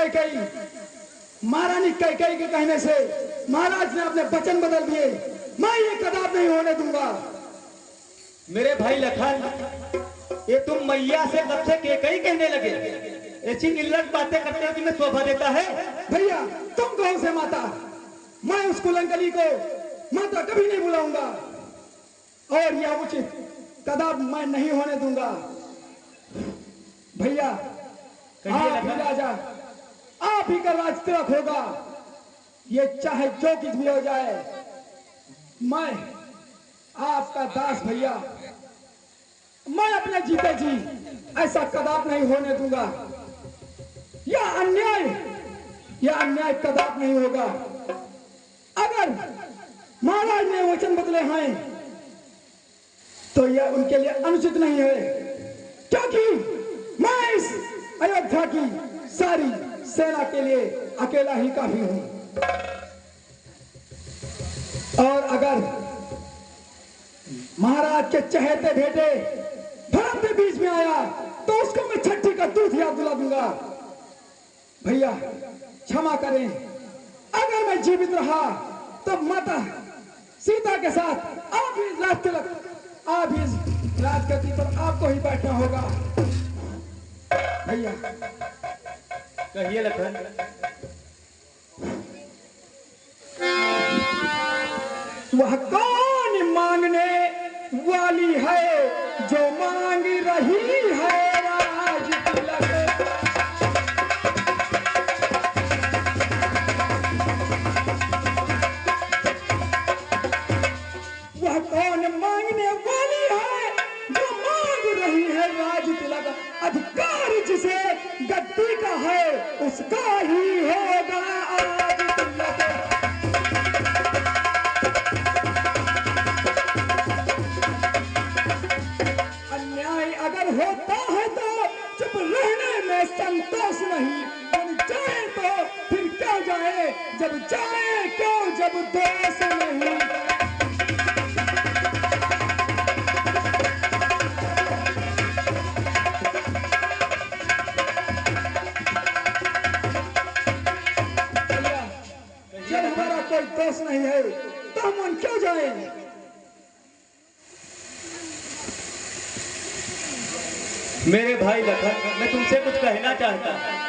कैकेयी, महारानी कैकेयी के कहने से महाराज ने अपने वचन बदल दिए। मैं ये कदाप नहीं होने दूंगा। मेरे भाई लखन, ये तुम मैया से कब से कैकेयी कहने लगे? ऐसी निर्लज बातें करते हो तुम्हें शोभा देता है? भैया तुम कहो से माता, मैं उस कुलंकली को माता कभी नहीं बुलाऊंगा और यह उचित कदाप मैं नहीं होने दूंगा। भैया आप ही राजा, आप ही का राज तिलक होगा। ये चाहे जो कुछ भी हो जाए, मैं आपका दास भैया, मैं अपने जीते जी ऐसा कदाप नहीं होने दूंगा। यह अन्याय कदाप नहीं होगा। अगर महाराज ने वचन बदले हैं तो यह उनके लिए अनुचित नहीं है, क्योंकि मैं इस अयोध्या की सारी सेना के लिए अकेला ही काफी हूं। और अगर महाराज के चहेते बेटे भरत के बीच में आया तो उसको मैं छठी का दूध याद दिला दूंगा। भैया क्षमा करें, अगर मैं जीवित रहा तो माता सीता के साथ आप ही राजगद्दी पर आपको ही बैठना होगा। भैया कहिए लखन। वह कौन मांगने वाली है जो मांग रही है राज तिलक? वह कौन मांगने वाली है जो मांग रही है राज तिलक? अधिकार जिसे गद्दी का है उसका ही होगा आज तिलक। अन्याय अगर होता है तो चुप रहने में संतोष नहीं, जब जाए तो फिर क्यों जाए, जब जाए क्यों जब दोष नहीं। जब हमारा कोई दोष नहीं है तो हम उन क्यों जाए? मेरे भाई लखन, मैं तुमसे कुछ कहना चाहता हूं।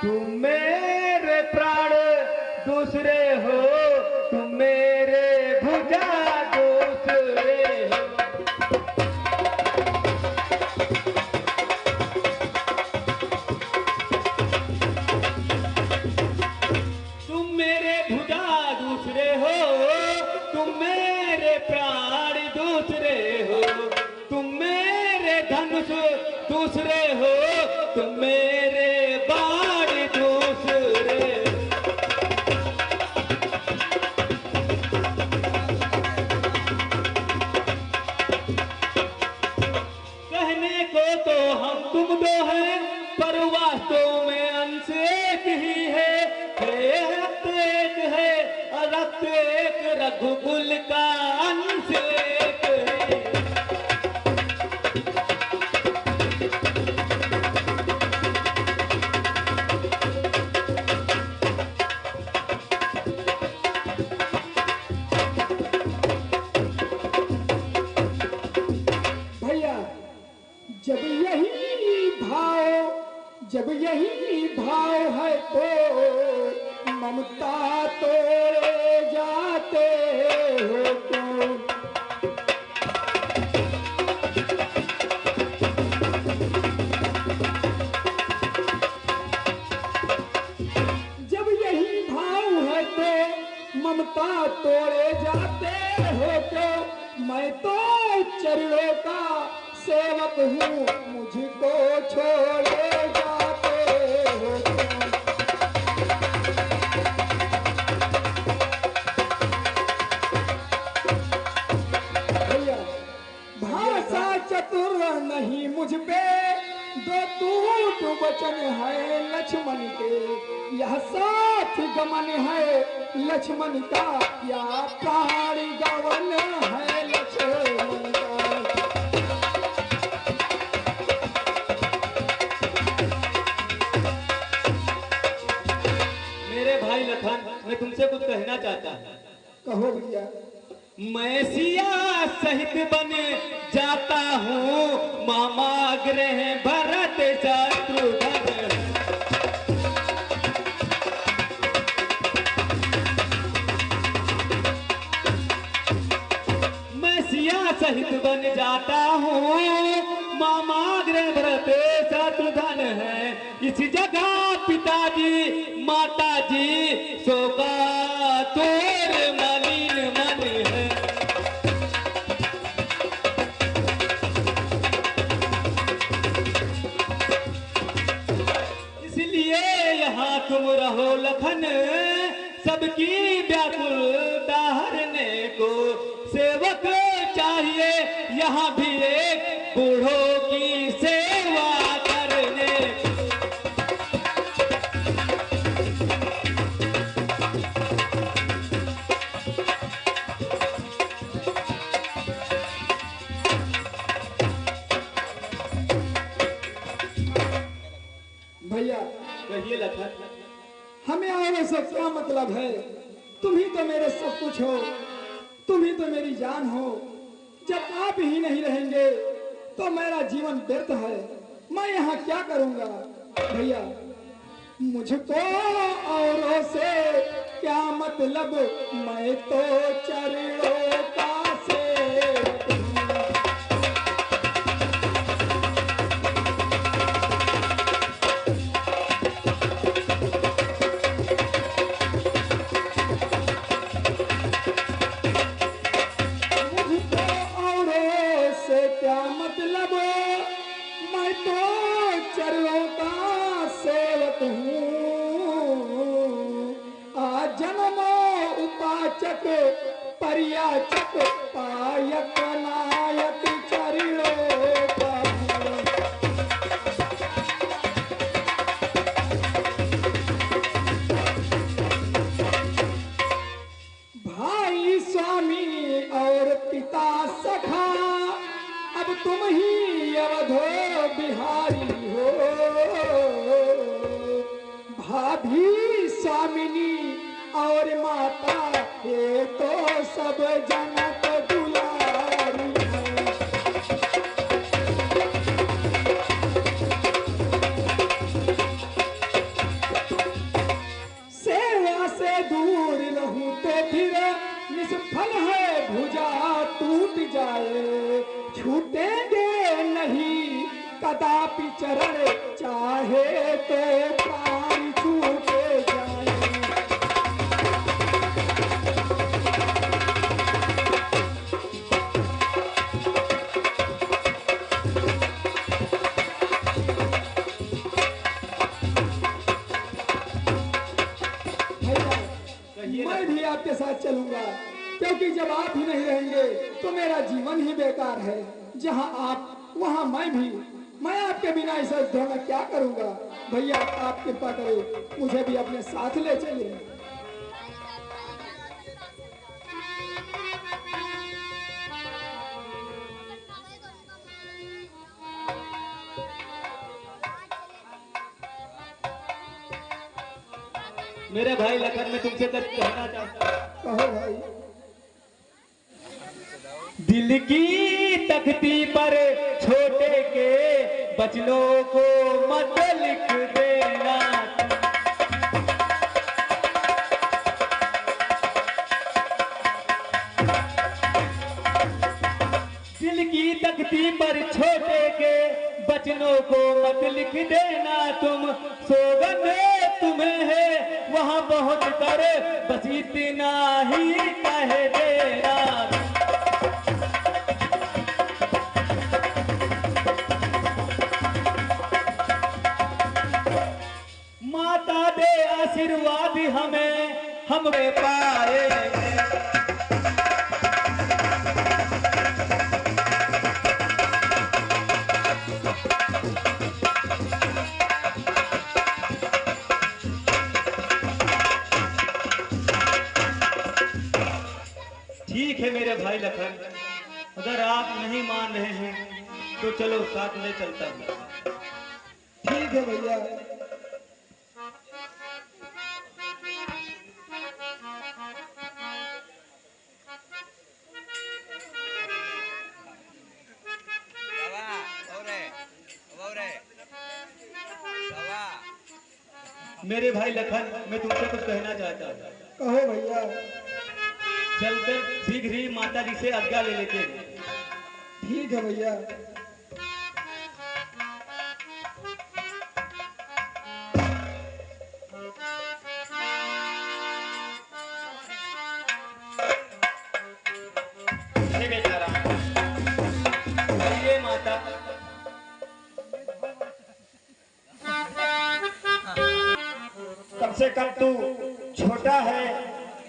तुम मेरे प्राण दूसरे हो, तुम मेरे भुजा दूसरे हो। तुम मेरे भुजा दूसरे हो, तुम मेरे प्राण दूसरे हो, तुम मेरे धनुष दूसरे हो, तुम मेरे बाण दूसरे। कहने को तो हम तुम दो हैं, पर वास्तव में अंश एक ही है। रक्त एक है, रक्त एक, रघुकुल का अंश एक है। जब यही भाव है तो ममता तोड़े जाते हो तुम। जब यही भाव है तो ममता तोड़े जाते हो तो मैं तो चरणों का सेवक हूँ, मुझको छोड़े जाते हो तुम। साथ गमन है लक्ष्मण का, क्या प्राण गवन है लक्ष्मण का। मेरे भाई लखन, मैं तुमसे कुछ कहना चाहता हूँ। कहो भैया। मैं सिया सहित बन जाता हूँ, मामा ग्रह भरत शत्रुघ्न। मैं सिया सहित बन जाता हूँ, मामा ग्रह भरत शत्रुघ्न है। इस जगह पिताजी माताजी शोका तोर मलिन मन है। इसलिए यहाँ तुम रहो लखन, सबकी व्याकुलता हरने को। सेवक चाहिए यहाँ भी एक, बूढ़ों की सेवा करने को। भैया कहिए लखन। हमें आने से क्या मतलब है? तुम ही तो मेरे सब कुछ हो, तुम ही तो मेरी जान हो। जब आप ही नहीं रहेंगे तो मेरा जीवन व्यर्थ है। मैं यहाँ क्या करूँगा? भैया मुझको औरों से क्या मतलब, मैं तो चरणों का सेवक हूँ। क्या मतलब, मैं तो चरणों का सेवक हूँ। आज जन्मो उपाचक परियाचक, पायक नायक चरणों का हूँ। भाई स्वामी और पिता सखा, अब तुम ही अवधो बिहारी हो। भाभी स्वामिनी और माता, ये तो सब जनक दुलारी है। सेवा से दूर रहूं तो फिर निष्फल है, भुजा टूट जाए छूटेंगे नहीं कदापि चरण, चाहे तो प्राण छूटे जाए। मैं भी आपके साथ चलूंगा, क्योंकि जब आप ही नहीं रहेंगे तो मेरा जीवन ही बेकार है। जहां आप वहां मैं भी। मैं आपके बिना इस युद्ध में क्या करूंगा? भैया आप कृपा करें, मुझे भी अपने साथ ले चलिए। मेरे भाई लखन, मैं तुमसे कुछ कहना चाहता हूँ। कहो भाई। दिल की तख्ती पर छोटे के बचनों को मत लिख देना। दिल की तख्ती पर छोटे के बचनों को मत लिख देना तुम। सौगंध तुम्हें है वहां बहुत कर, बस इतना ही कह देना। माता दे आशीर्वाद हमें, हम वे पाए। ठीक है मेरे भाई लखन, अगर आप नहीं मान रहे हैं तो चलो साथ में चलता हूँ। ठीक है भैया। मेरे भाई लखन, मैं तुमसे कुछ कहना चाहता हूँ। कहो भैया। चलकर शीघ्र ही माता जी से आज्ञा ले लेते हैं। ठीक है भैया। हे बेटा राम, ये माता कम से कम तू छोटा है,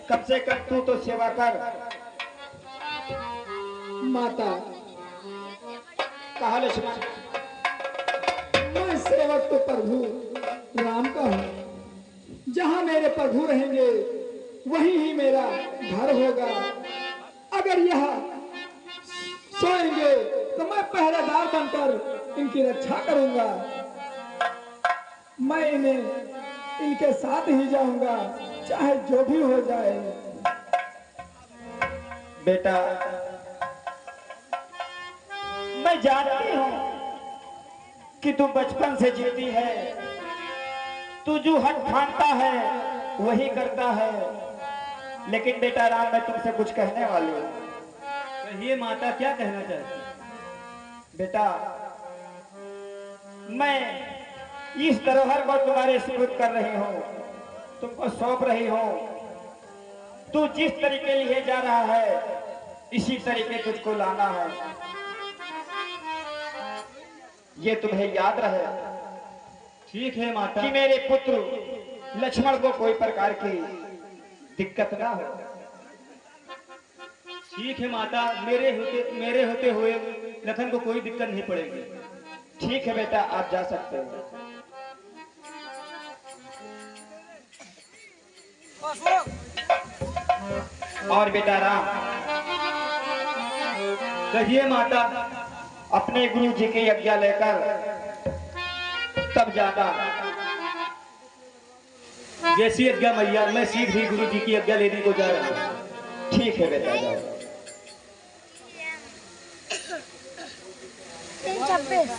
कम से कम तू तो सेवा कर। माता कहा लक्ष्मण, मैं सेवक तो प्रभु राम का हूँ। जहाँ मेरे प्रभु रहेंगे वहीं ही मेरा घर होगा। अगर यह सोएंगे तो मैं पहरेदार बनकर इनकी रक्षा करूंगा। मैं इन्हें इनके साथ ही जाऊंगा, चाहे जो भी हो जाए। बेटा, मैं जानती हूँ कि तू बचपन से जीती है। तू जो हट ठानता है वही करता है। लेकिन बेटा राम, मैं तुमसे कुछ कहने वाली हूँ। कहिए माता, क्या कहना चाहती हैं? बेटा, मैं इस धरोहर को तुम्हारे सुपुर्द कर रही हूँ, तुमको सौंप रही हूँ। तू जिस तरीके लिए जा रहा है इसी तरीके तुझको लाना है। ये तुम्हें याद रहे। ठीक है माता। कि मेरे पुत्र लक्ष्मण को कोई प्रकार की दिक्कत ना हो। ठीक है माता, मेरे होते हुए लखन को कोई दिक्कत नहीं पड़ेगी। ठीक है बेटा, आप जा सकते हो। और बेटा राम, कहिए माता। अपने गुरु जी की आज्ञा लेकर तब जाना। जैसी आज्ञा मैया, मैं शीघ्र ही गुरु जी की आज्ञा लेने को जा रहा हूँ। ठीक है बेटा, जाओ। 3 छब्बीस